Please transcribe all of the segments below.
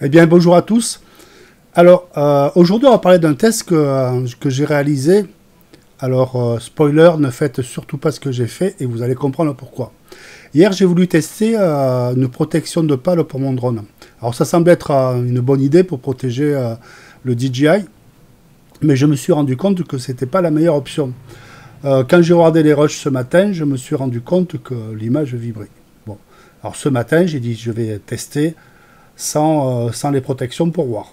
Eh bien, bonjour à tous. Alors, aujourd'hui, on va parler d'un test que j'ai réalisé. Alors, spoiler, ne faites surtout pas ce que j'ai fait et vous allez comprendre pourquoi. Hier, j'ai voulu tester une protection de pale pour mon drone. Alors, ça semble être une bonne idée pour protéger le DJI, mais je me suis rendu compte que ce n'était pas la meilleure option. Quand j'ai regardé les rushs ce matin, je me suis rendu compte que l'image vibrait. Bon, alors ce matin, j'ai dit je vais tester sans les protections pour voir.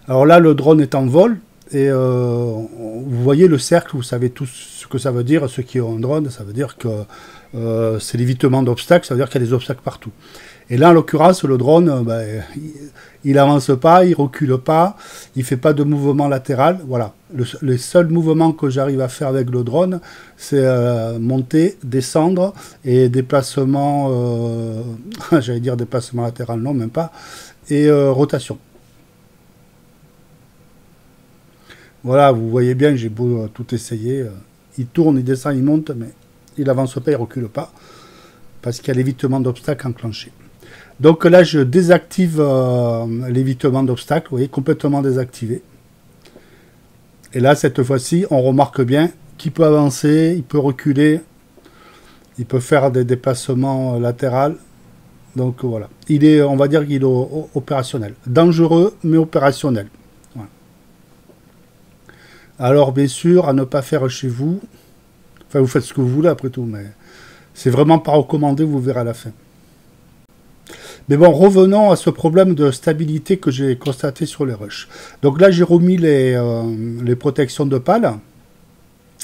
Alors là, le drone est en vol et vous voyez le cercle, vous savez tous ce que ça veut dire. Ceux qui ont un drone, ça veut dire que c'est l'évitement d'obstacles, ça veut dire qu'il y a des obstacles partout. Et là, en l'occurrence, le drone, il avance pas, il recule pas, il fait pas de mouvement latéral. Voilà. Le seul mouvement que j'arrive à faire avec le drone, c'est monter, descendre et déplacement, j'allais dire déplacement latéral, non, même pas, et rotation. Voilà, vous voyez bien que j'ai beau tout essayer. Il tourne, il descend, il monte, mais il avance pas, il recule pas, parce qu'il y a l'évitement d'obstacles enclenché. Donc là, je désactive l'évitement d'obstacles, vous voyez, complètement désactivé. Et là, cette fois-ci, on remarque bien qu'il peut avancer, il peut reculer, il peut faire des déplacements latéraux. Donc voilà, il est, on va dire qu'il est opérationnel. Dangereux, mais opérationnel. Voilà. Alors, bien sûr, à ne pas faire chez vous. Enfin, vous faites ce que vous voulez après tout, mais c'est vraiment pas recommandé, vous verrez à la fin. Mais bon, revenons à ce problème de stabilité que j'ai constaté sur les rushs. Donc là, j'ai remis les protections de pale.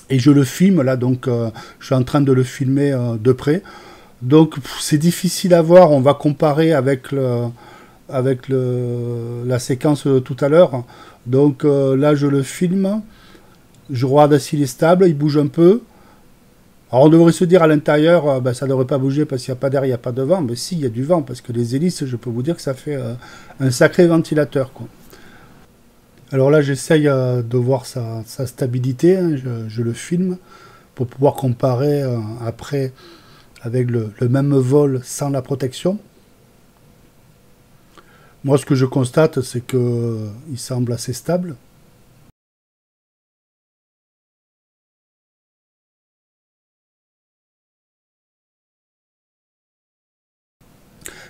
Et je le filme, là, donc je suis en train de le filmer de près. Donc c'est difficile à voir, on va comparer avec la séquence de tout à l'heure. Donc là, je le filme, je regarde s'il est stable, il bouge un peu. Alors on devrait se dire à l'intérieur, ça ne devrait pas bouger parce qu'il n'y a pas d'air, il n'y a pas de vent. Mais si, il y a du vent, parce que les hélices, je peux vous dire que ça fait un sacré ventilateur, quoi. Alors là, j'essaye de voir sa stabilité, hein, je le filme, pour pouvoir comparer après avec le même vol sans la protection. Moi, ce que je constate, c'est qu'il semble assez stable.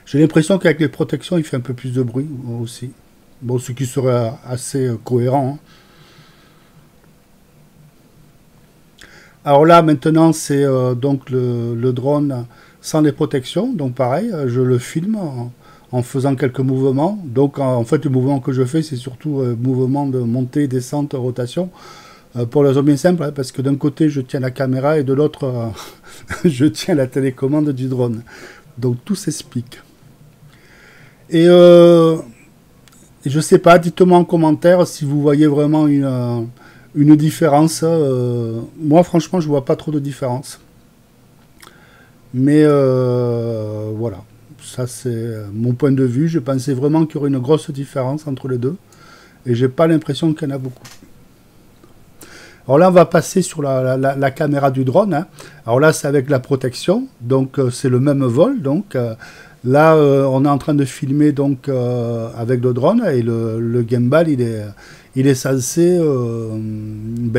J'ai l'impression qu'avec les protections, il fait un peu plus de bruit aussi. Bon, ce qui serait assez cohérent. Hein. Alors là, maintenant, c'est donc le drone sans les protections. Donc pareil, je le filme en faisant quelques mouvements. Donc en fait, le mouvement que je fais, c'est surtout mouvement de montée, descente, rotation. Pour la raison bien simple, hein, parce que d'un côté, je tiens la caméra et de l'autre, je tiens la télécommande du drone. Donc tout s'explique. Et je sais pas, dites-moi en commentaire si vous voyez vraiment une différence. Moi, franchement, je vois pas trop de différence. Mais voilà, ça c'est mon point de vue. Je pensais vraiment qu'il y aurait une grosse différence entre les deux. Et j'ai pas l'impression qu'il y en a beaucoup. Alors là, on va passer sur la caméra du drone. Hein. Alors là, c'est avec la protection. Donc, c'est le même vol. Donc, là, on est en train de filmer donc, avec le drone. Et le gimbal, il est censé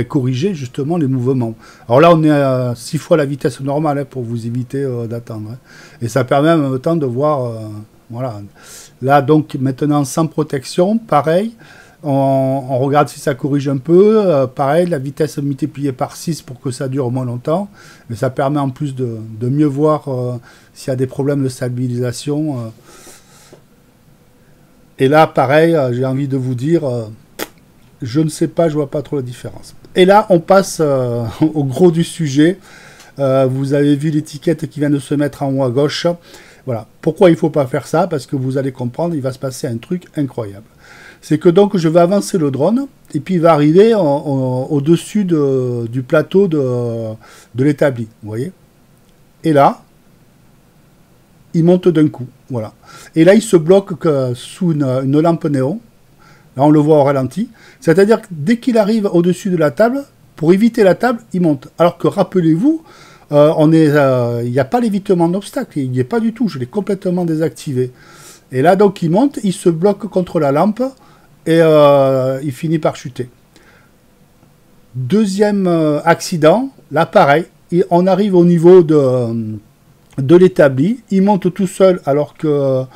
corriger justement les mouvements. Alors là, on est à 6 fois la vitesse normale hein, pour vous éviter d'attendre. Hein. Et ça permet en même temps de voir... voilà. Là, donc, maintenant, sans protection, pareil. On regarde si ça corrige un peu. Pareil, la vitesse multipliée par 6 pour que ça dure moins longtemps. Mais ça permet en plus de mieux voir s'il y a des problèmes de stabilisation. Et là, pareil, j'ai envie de vous dire, je ne sais pas, je vois pas trop la différence. Et là, on passe au gros du sujet. Vous avez vu l'étiquette qui vient de se mettre en haut à gauche. Voilà. Pourquoi il ne faut pas faire ça? Parce que vous allez comprendre, il va se passer un truc incroyable. C'est que donc je vais avancer le drone et puis il va arriver au-dessus du plateau de l'établi, vous voyez. Et là, il monte d'un coup, voilà. Et là, il se bloque sous une lampe néon. Là, on le voit au ralenti. C'est-à-dire que dès qu'il arrive au-dessus de la table, pour éviter la table, il monte. Alors que rappelez-vous, il n'y a pas l'évitement d'obstacle, il n'y est pas du tout, je l'ai complètement désactivé. Et là, donc, il monte, il se bloque contre la lampe et il finit par chuter. Deuxième accident, là, pareil, on arrive au niveau de l'établi. Il monte tout seul alors que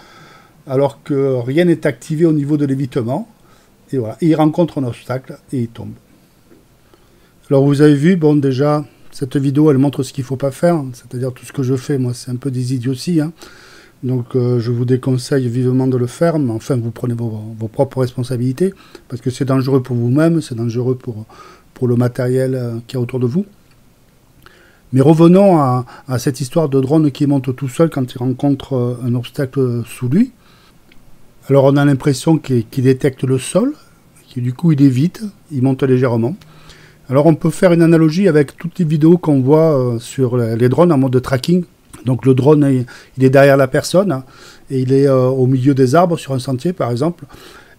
rien n'est activé au niveau de l'évitement. Et voilà, il rencontre un obstacle et il tombe. Alors, vous avez vu, bon, déjà, cette vidéo, elle montre ce qu'il ne faut pas faire. C'est-à-dire tout ce que je fais, moi, c'est un peu des idioties, hein. Donc je vous déconseille vivement de le faire, mais enfin vous prenez vos propres responsabilités, parce que c'est dangereux pour vous-même, c'est dangereux pour le matériel qu'il y a autour de vous. Mais revenons à cette histoire de drone qui monte tout seul quand il rencontre un obstacle sous lui. Alors on a l'impression qu'il détecte le sol, et du coup il évite, il monte légèrement. Alors on peut faire une analogie avec toutes les vidéos qu'on voit sur les drones en mode tracking. Donc le drone, il est derrière la personne et il est au milieu des arbres sur un sentier par exemple.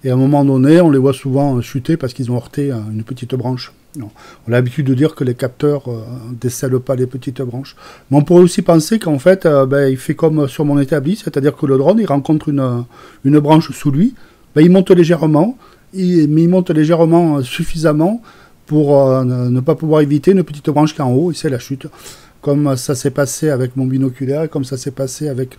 Et à un moment donné, on les voit souvent chuter parce qu'ils ont heurté une petite branche. Non. On a l'habitude de dire que les capteurs ne décèlent pas les petites branches. Mais on pourrait aussi penser qu'en fait, il fait comme sur mon établi, c'est-à-dire que le drone, il rencontre une branche sous lui, il monte légèrement, mais il monte légèrement suffisamment pour ne pas pouvoir éviter une petite branche qui est en haut, et c'est la chute. Comme ça s'est passé avec mon binoculaire, et comme ça s'est passé avec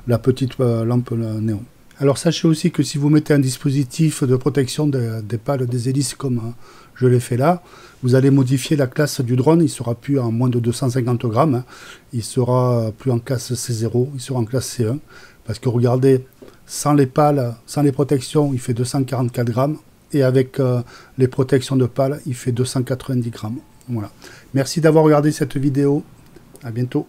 la petite lampe néon. Alors sachez aussi que si vous mettez un dispositif de protection des pales des hélices comme je l'ai fait là, vous allez modifier la classe du drone, il ne sera plus en moins de 250 grammes, hein. Il sera plus en classe C0, il sera en classe C1, parce que regardez, sans les pales, sans les protections, il fait 244 grammes, et avec les protections de pales, il fait 290 grammes. Voilà. Merci d'avoir regardé cette vidéo. À bientôt.